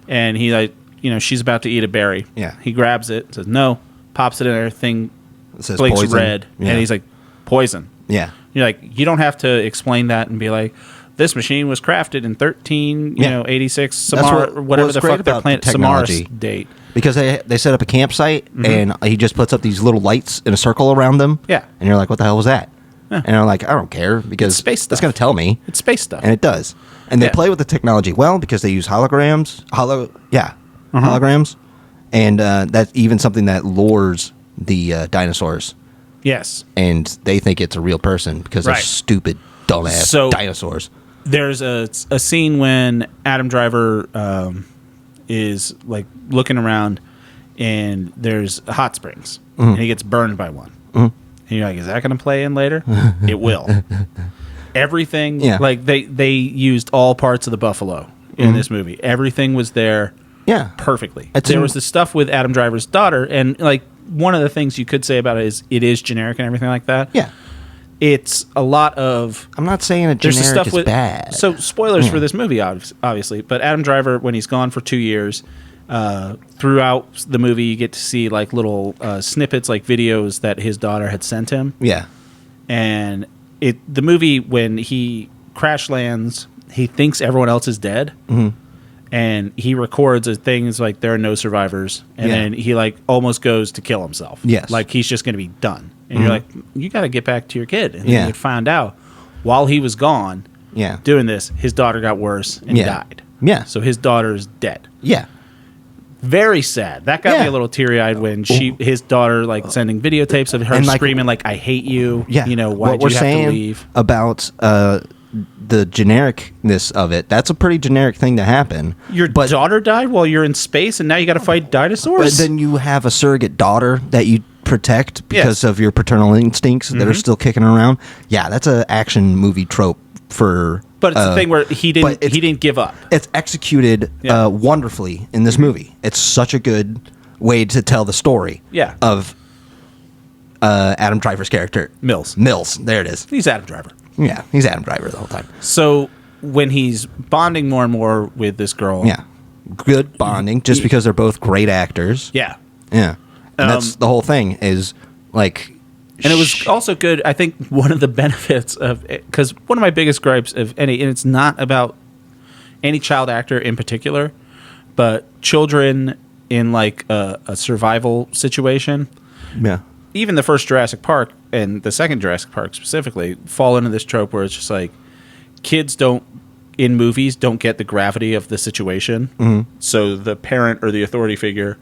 and she's about to eat a berry. Yeah. He grabs it, says no, pops it in her thing, it says blinks poison. Red, and he's like, poison. Yeah. You're like, you don't have to explain that and be like, this machine was crafted in 86 Samar, whatever the fuck their planet Samaras date. Because they set up a campsite and he just puts up these little lights in a circle around them. Yeah. And you're like, what the hell was that? Yeah. And I'm like, I don't care because it's space stuff. It's going to tell me. It's space stuff. And it does. And they play with the technology well because they use holograms. Holograms. And that's even something that lures the dinosaurs. Yes. And they think it's a real person because they're stupid, dumbass dinosaurs. There's a scene when Adam Driver is like looking around and there's hot springs and he gets burned by one. And you're like, is that going to play in later? It will. Everything, like they used all parts of the buffalo in this movie. Everything was there perfectly. There was the stuff with Adam Driver's daughter, and like one of the things you could say about it is generic and everything like that. Yeah. It's a lot of... I'm not saying a generic is bad. So, spoilers for this movie, obviously. But Adam Driver, when he's gone for 2 years, throughout the movie, you get to see like little snippets, like videos that his daughter had sent him. Yeah. And the movie, when he crash lands, he thinks everyone else is dead. Mm-hmm. And he records things like there are no survivors. And then he like almost goes to kill himself. Yes. Like he's just going to be done. And you're like, you got to get back to your kid. And then you find out while he was gone doing this, his daughter got worse and died. Yeah. So his daughter's dead. Yeah. Very sad. That got me a little teary-eyed when his daughter like sending videotapes of her and, screaming like, I hate you. Yeah. You know, why'd you have to leave? About the genericness of it, that's a pretty generic thing to happen. Your daughter died while you're in space and now you got to fight dinosaurs? But then you have a surrogate daughter that you protect because of your paternal instincts that are still kicking around. Yeah, that's an action movie trope for... But it's the thing where he didn't give up. It's executed wonderfully in this movie. It's such a good way to tell the story of Adam Driver's character. Mills, there it is. He's Adam Driver. Yeah, he's Adam Driver the whole time. So when he's bonding more and more with this girl... Yeah, good bonding, just because they're both great actors. Yeah. Yeah. And that's the whole thing is like... And it was also good, I think one of the benefits of... Because one of my biggest gripes of any... And it's not about any child actor in particular, but children in like a survival situation. Yeah. Even the first Jurassic Park and the second Jurassic Park specifically fall into this trope where it's just like kids don't in movies don't get the gravity of the situation. So the parent or the authority figure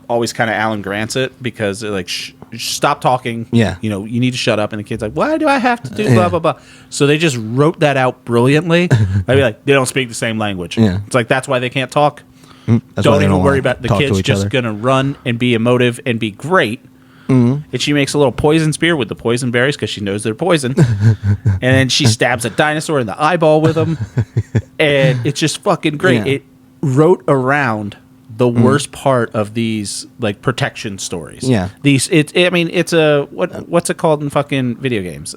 always kind of Alan Grants it because they're like, stop talking. Yeah. You need to shut up. And the kid's like, why do I have to do blah, blah, blah. So they just wrote that out brilliantly. I'd be like, they don't speak the same language. Yeah. It's like, that's why they can't talk. Don't even worry about the kid's just going to run and be emotive and be great. And she makes a little poison spear with the poison berries because she knows they're poison. And then she stabs a dinosaur in the eyeball with them. And it's just fucking great. Yeah. It wrote around the worst part of these like protection stories. Yeah. It's a what's it called in fucking video games?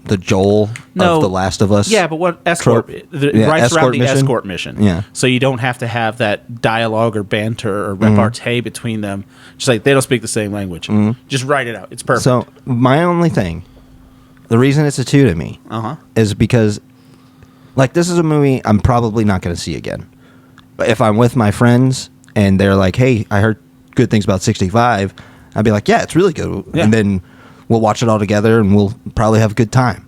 The Joel of The Last of Us. Yeah, but what escort? Right around the mission? Escort mission. Yeah. So you don't have to have that dialogue or banter or repartee between them. Just like they don't speak the same language. Just write it out. It's perfect. So my only thing, the reason it's a 2 to me, is because, like, this is a movie I'm probably not going to see again. But if I'm with my friends and they're like, "Hey, I heard good things about 65," I'd be like, "Yeah, it's really good," and then we'll watch it all together and we'll probably have a good time.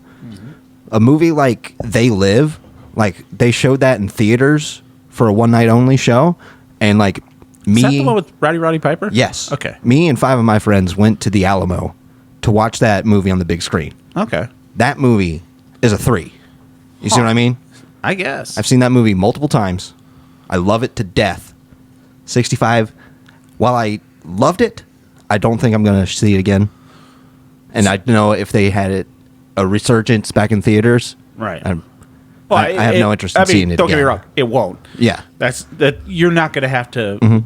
A movie like They Live, like they showed that in theaters for a one night only show, and like me, is that the one with Roddy Piper? Yes. Okay. Me and 5 of my friends went to the Alamo to watch that movie on the big screen. Okay. That movie is a 3. You see what I mean? I guess I've seen that movie multiple times. I love it to death. 65. While I loved it, I don't think I'm going to see it again. And I know if they had a resurgence back in theaters, right. I have no interest in seeing it. Don't get me wrong, it won't. Yeah, that you're not going to have to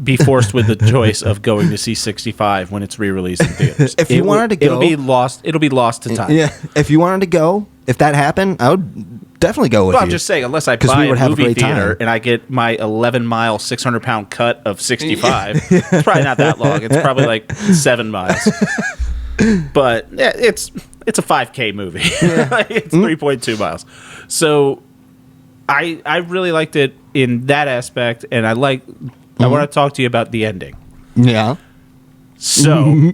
be forced with the choice of going to see 65 when it's re-released in theaters. If you wanted to go, it'll be lost. It'll be lost to time. Yeah, if you wanted to go, if that happened, I would definitely go with you. I'm just saying, unless I buy a movie theater and I get my 11-mile, 600-pound cut of 65, it's probably not that long. It's probably like 7 miles. But yeah, it's a 5K movie. Yeah. It's 3.2 miles. So I really liked it in that aspect, and I want to talk to you about the ending. Yeah. So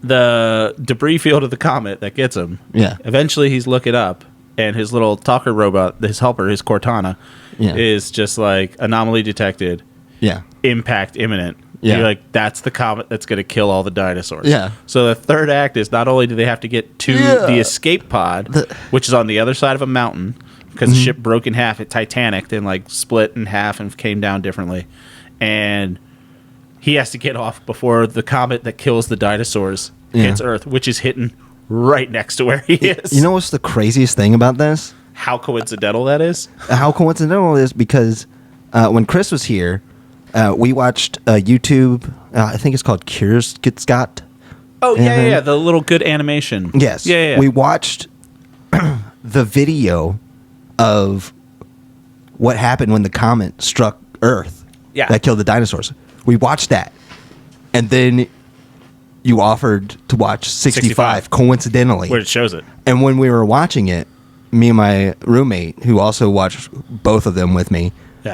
the debris field of the comet that gets him. Yeah. Eventually, he's looking up, and his little talker robot, his helper, his Cortana, is just like anomaly detected. Yeah. Impact imminent. Yeah. You're like, that's the comet that's going to kill all the dinosaurs. Yeah. So the third act is not only do they have to get to the escape pod, which is on the other side of a mountain, because the ship broke in half, it Titanicked and like split in half and came down differently. And he has to get off before the comet that kills the dinosaurs hits Earth, which is hitting right next to where he is. You know what's the craziest thing about this? How coincidental that is? How coincidental it is because when Chris was here, we watched YouTube. I think it's called Cures Get Scott. Oh, yeah. The little good animation. Yes. Yeah. We watched the video of what happened when the comet struck Earth. Yeah. That killed the dinosaurs. We watched that. And then you offered to watch 65 coincidentally. Where it shows it. And when we were watching it, me and my roommate, who also watched both of them with me, we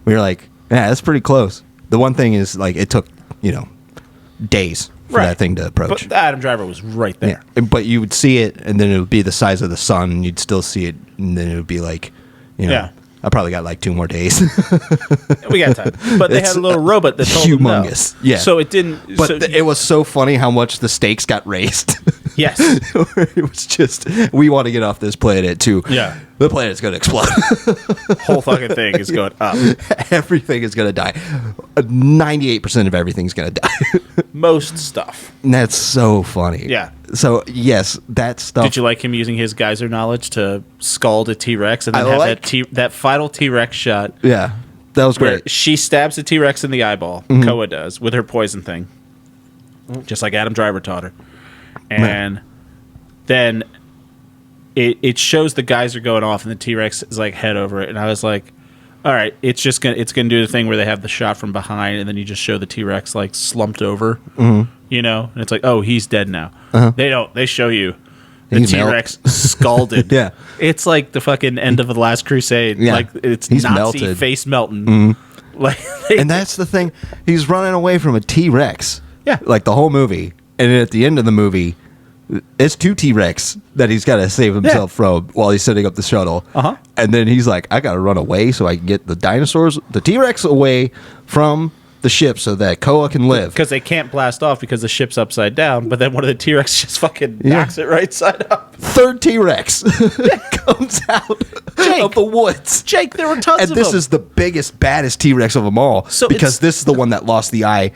were like, yeah, that's pretty close. The one thing is, like, it took, days for that thing to approach. But the Adam Driver was right there. Yeah. But you would see it, and then it would be the size of the sun, and you'd still see it, and then it would be like, I probably got like 2 more days. We got time. But they had a little robot that told humongous. Them no. Yeah. So it didn't... But it was so funny how much the stakes got raised. Yes. It was just, we want to get off this planet too. Yeah. The planet's going to explode. Whole fucking thing is going up. Everything is going to die. 98% of everything's going to die. Most stuff. And that's so funny. Yeah. So, yes, that stuff. Did you like him using his geyser knowledge to scald a T-Rex and then have that final T-Rex shot? Yeah. That was great. She stabs the T-Rex in the eyeball. Koa does with her poison thing. Just like Adam Driver taught her. And then it shows the geyser going off and the T-Rex is like head over it. And I was like, all right, it's gonna do the thing where they have the shot from behind and then you just show the T-Rex like slumped over, and it's like, oh, he's dead now. They show you the T-Rex scalded. Yeah. It's like the fucking end of The Last Crusade. Yeah. Like it's he's Nazi melted. face melting. Like, and that's the thing. He's running away from a T-Rex. Yeah. Like the whole movie. And then at the end of the movie, It's 2 T-Rex that he's got to save himself from while he's setting up the shuttle. And then he's like, I got to run away so I can get the dinosaurs, the T-Rex away from the ship so that Koa can live. Because they can't blast off because the ship's upside down, but then one of the T-Rex just fucking knocks it right side up. 3rd T-Rex comes out of the woods. Jake, there were tons of them. And this is the biggest, baddest T-Rex of them all. So because this is the one that lost the eye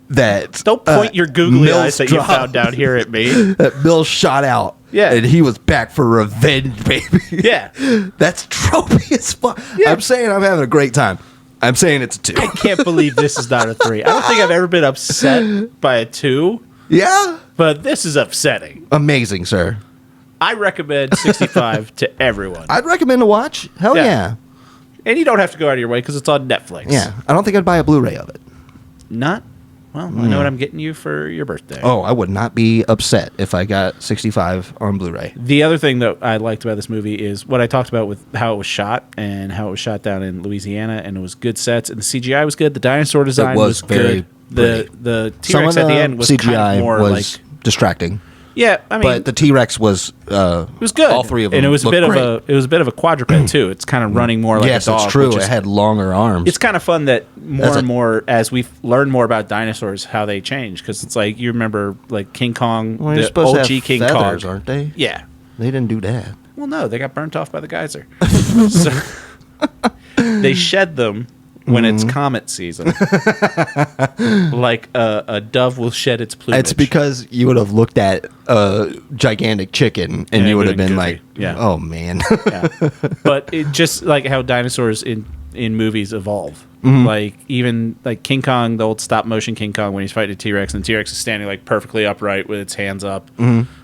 that... Don't point your googly eyes that you found down here at me. That Mills shot out. Yeah. And he was back for revenge, baby. Yeah. That's tropey as fuck. Yeah. I'm saying I'm having a great time. I'm saying it's a 2. I can't believe this is not a 3. I don't think I've ever been upset by a 2. Yeah? But this is upsetting. Amazing, sir. I recommend 65 to everyone. I'd recommend to watch. Hell yeah. And you don't have to go out of your way because it's on Netflix. Yeah. I don't think I'd buy a Blu-ray of it. Not? Well, I know what I'm getting you for your birthday. Oh, I would not be upset if I got 65 on Blu-ray. The other thing that I liked about this movie is what I talked about with how it was shot and how it was shot down in Louisiana, and it was good sets, and the CGI was good. The dinosaur design was good. The T-Rex at the end was CGI kind of more was like distracting. Yeah, I mean, but the T-Rex was it was good. All 3 of them, and it was a bit great. of a quadruped too. It's kind of running more like a dog. Yes, it's true. It had longer arms. It's kind of fun that more and more as we learn more about dinosaurs, how they change. Because it's like you remember like King Kong, the OG King Kong, aren't they? Yeah, they didn't do that. Well, no, they got burnt off by the geyser. So, they shed them when it's comet season. Like a dove will shed its plumage. It's because you would have looked at a gigantic chicken and you would have been like, oh, man. Yeah. But it just like how dinosaurs in movies evolve. Like even like King Kong, the old stop motion King Kong when he's fighting a T-Rex, and the T-Rex is standing like perfectly upright with its hands up,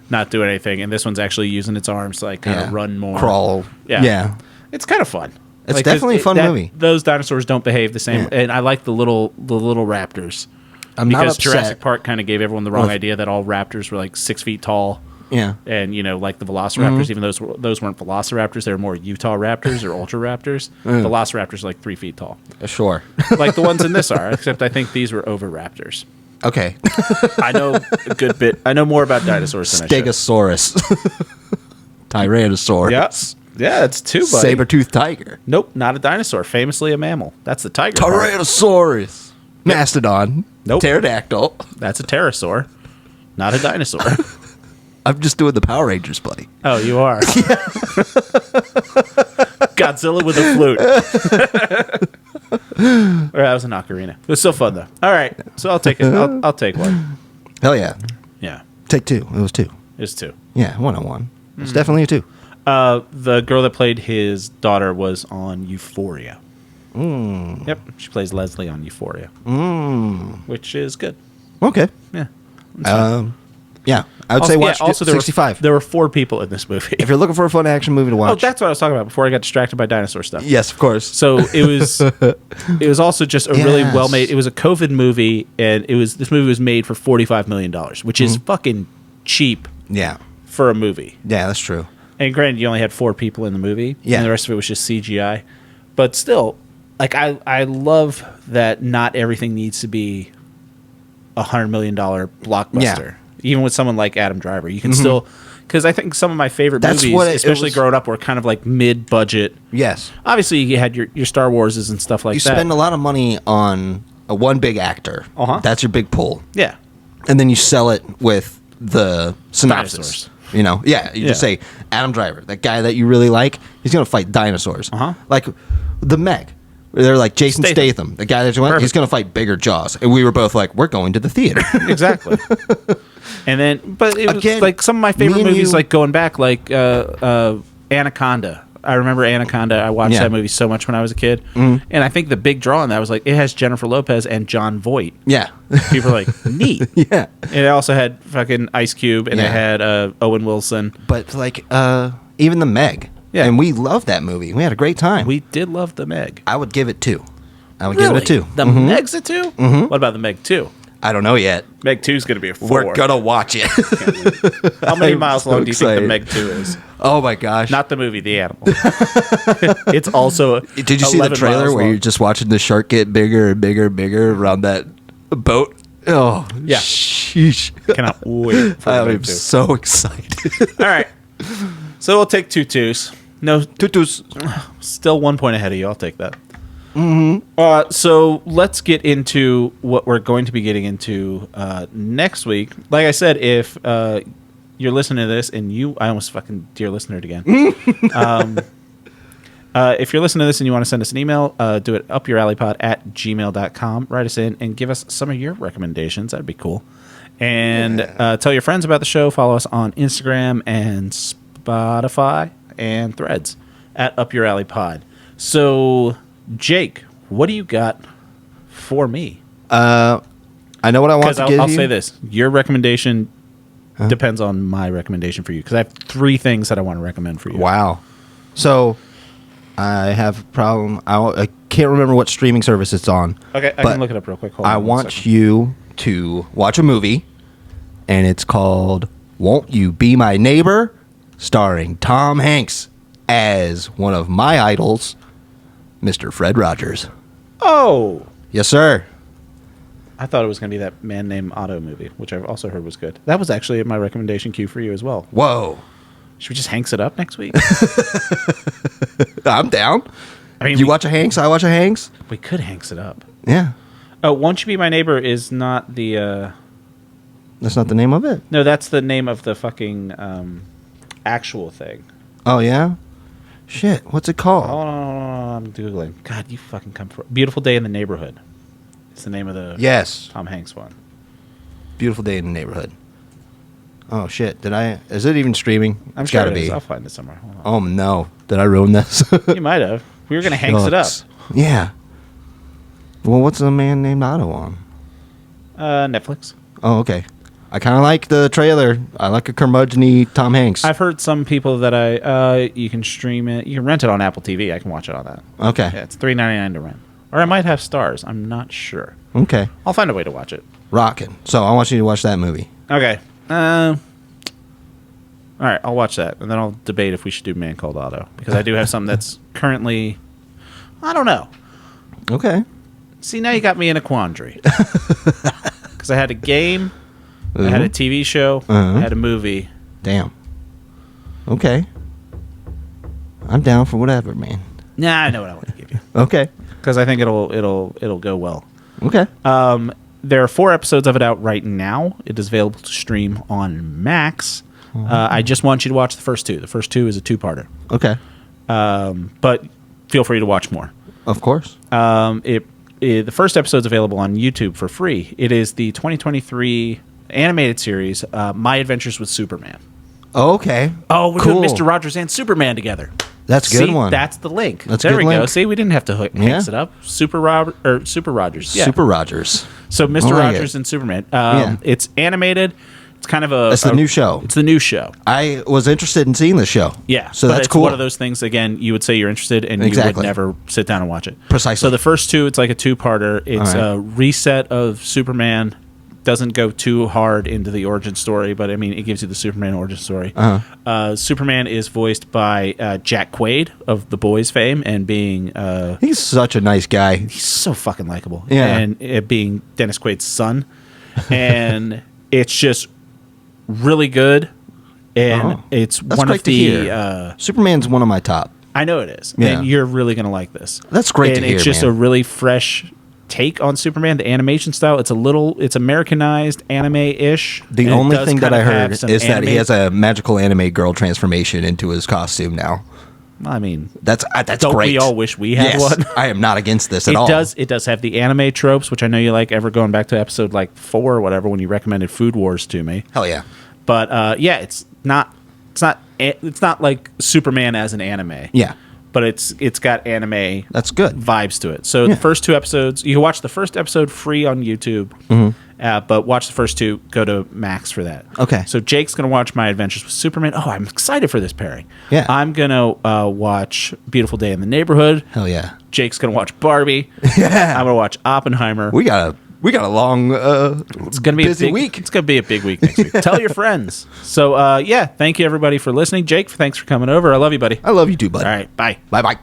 not doing anything. And this one's actually using its arms to like kind of run more. Crawl. Yeah. It's kind of fun. It's like, definitely a fun movie. Those dinosaurs don't behave the same, and I like the little raptors. Because Jurassic Park kind of gave everyone the wrong idea that all raptors were like 6 feet tall. Yeah, and like the Velociraptors, even those weren't Velociraptors, they were more Utah Raptors or Ultra Raptors. Velociraptors are like 3 feet tall. Sure, like the ones in this are, except I think these were Oviraptors. Okay, I know a good bit. I know more about dinosaurs than Stegosaurus, Tyrannosaurus. Yes. Yeah, it's 2, buddy. Saber-toothed tiger. Nope, not a dinosaur. Famously a mammal. That's the tiger. Tyrannosaurus. Mastodon. Nope. Pterodactyl. That's a pterosaur. Not a dinosaur. I'm just doing the Power Rangers, buddy. Oh, you are. Godzilla with a flute. Or that was an ocarina. It was so fun, though. All right, so I'll take it. I'll take one. Hell yeah. Yeah. Take 2. It was 2. It was 2. Yeah, 1-on-1. It's definitely a 2. The girl that played his daughter was on Euphoria. Yep, she plays Leslie on Euphoria, which is good. Okay. Yeah. Yeah, I would say watch 65. There were 4 people in this movie. If you're looking for a fun action movie to watch. Oh, that's what I was talking about before I got distracted by dinosaur stuff. Yes, of course. So it was also just a really well made. It was a COVID movie, and this movie was made for $45 million, which is fucking cheap. Yeah. For a movie. Yeah, that's true. And granted, you only had 4 people in the movie. Yeah. And the rest of it was just CGI. But still, like I love that not everything needs to be $100 million blockbuster. Yeah. Even with someone like Adam Driver, you can still, because I think some of my favorite movies, especially growing up, were kind of like mid-budget. Yes. Obviously, you had your Star Warses and stuff like that. You spend a lot of money on one big actor. That's your big pull. Yeah. And then you sell it with the synopsis. Dinosaurs. You know, you just say Adam Driver, that guy that you really like, he's going to fight dinosaurs. Like the Meg. They're like Jason Statham, the guy that you want, he's going to fight bigger jaws. And we were both like, we're going to the theater. Exactly. And then, but it was like some of my favorite movies, like going back, like Anaconda. I remember Anaconda. I watched that movie so much when I was a kid. And I think the big draw on that was like, it has Jennifer Lopez and Jon Voight. Yeah. People are like, neat. Yeah. And it also had fucking Ice Cube, and it had Owen Wilson. But like, even the Meg. Yeah. And we loved that movie. We had a great time. We did love the Meg. I would give it 2. I would give it a 2. The Meg's a 2? What about the Meg 2? I don't know yet. Meg 2 is going to be a 4. We're going to watch it. How many miles long do you think the Meg 2 is? Oh my gosh. Not the movie, the animal. It's also Did you see the trailer where you're just watching the shark get bigger and bigger and bigger around that boat? Oh, Yeah. Sheesh. Cannot wait for I'm Wave 2. so excited. All right. So we'll take 2-2s. No, Tutus. still 1 point ahead of you. I'll take that. Mm-hmm. So let's get into what we're going to be getting into next week. Like I said, if you're listening to this and I almost fucking dear listener it again. If you're listening to this and you want to send us an email, do it upyouralleypod@gmail.com. Write us in and give us some of your recommendations. That'd be cool. And tell your friends about the show. Follow us on Instagram and Spotify and Threads @upyouralleypod. So, Jake, what do you got for me? I know what I want to give you. I'll say this. Your recommendation depends on my recommendation for you, because I have 3 things that I want to recommend for you. Wow. So, I have a problem. I can't remember what streaming service it's on. Okay, I can look it up real quick. Hold I on want you to watch a movie, and it's called Won't You Be My Neighbor, starring Tom Hanks as one of my idols, Mr. Fred Rogers. Oh! Yes, sir. I thought it was going to be that Man Named Otto movie, which I've also heard was good. That was actually my recommendation queue for you as well. Whoa. Should we just Hanks it up next week? I'm down. I mean, you watch a Hanks, I watch a Hanks. We could Hanks it up. Yeah. Oh, Won't You Be My Neighbor is not the... That's not the name of it? No, that's the name of the fucking actual thing. Oh, yeah? Shit, what's it called? Oh, I'm Googling. God, you fucking come for... Beautiful Day in the Neighborhood. It's the name of the Tom Hanks one. Beautiful Day in the Neighborhood. Oh, shit. Is it even streaming? I'm It's sure gotta it is. be. I'll find it somewhere. Hold on. Oh, no. Did I ruin this? You might have. We were going to Hanks it up. Yeah. Well, what's the Man Named Otto on? Netflix. Oh, okay. I kind of like the trailer. I like a curmudgeon-y Tom Hanks. I've heard some people that you can stream it. You can rent it on Apple TV. I can watch it on that. Okay. Yeah, it's $3.99 to rent. Or I might have Stars. I'm not sure. Okay. I'll find a way to watch it. Rockin'. So I want you to watch that movie. Okay. All right, I'll watch that, and then I'll debate if we should do Man Called Otto, because I do have something that's currently, I don't know. Okay. See, now you got me in a quandary. Because I had a game, I had a TV show, I had a movie. Damn. Okay. I'm down for whatever, man. Nah, I know what I want to give you. Okay. Because I think it'll go well. Okay. There are 4 episodes of it out right now. It is available to stream on Max. I just want you to watch the first 2. The first 2 is a 2-parter. Okay. But feel free to watch more. Of course. The first episode is available on YouTube for free. It is the 2023 animated series, My Adventures with Superman. Oh, okay. Oh, we're cool. doing Mr. Rogers and Superman together. That's a good one. That's the link. That's there a good we go. link. See, we didn't have to Hanks it up. Super Rogers. Yeah. Super Rogers. So Mr. Rogers and Superman. It's animated. It's kind of It's the new show. It's the new show. I was interested in seeing the show. Yeah. So but that's it's cool. one of those things, again, you would say you're interested and you would never sit down and watch it. Precisely. So the first 2, it's like a 2-parter. It's a reset of Superman. Doesn't go too hard into the origin story, but I mean, it gives you the Superman origin story. Superman is voiced by Jack Quaid of The Boys fame, and being he's such a nice guy. He's so fucking likable. Yeah. And it being Dennis Quaid's son, and it's just really good. And it's That's one great of the to hear. Superman's one of my top. I know it is. Yeah. And you're really gonna like this. That's great to hear. And it's just a really fresh take on Superman. The animation style, it's Americanized anime-ish. The only thing that I heard is that he has a magical anime girl transformation into his costume now. I mean, that's don't great. We all wish we had one. I am not against this at all. It does have the anime tropes, which I know you like. Ever going back to episode like 4 or whatever when you recommended Food Wars to me. Hell yeah! But it's not like Superman as an anime. Yeah. But it's got anime. That's good Vibes to it. So the first 2 episodes, you can watch the first episode free on YouTube. But watch the first 2. Go to Max for that. Okay. So Jake's gonna watch My Adventures with Superman. Oh, I'm excited for this pairing. Yeah. I'm gonna watch Beautiful Day in the Neighborhood. Hell yeah. Jake's gonna watch Barbie. Yeah. I'm gonna watch Oppenheimer. We got a long it's gonna be busy a big week. It's gonna be a big week next week. Tell your friends. So thank you everybody for listening. Jake, thanks for coming over. I love you, buddy. I love you too, bud. All right, bye. Bye.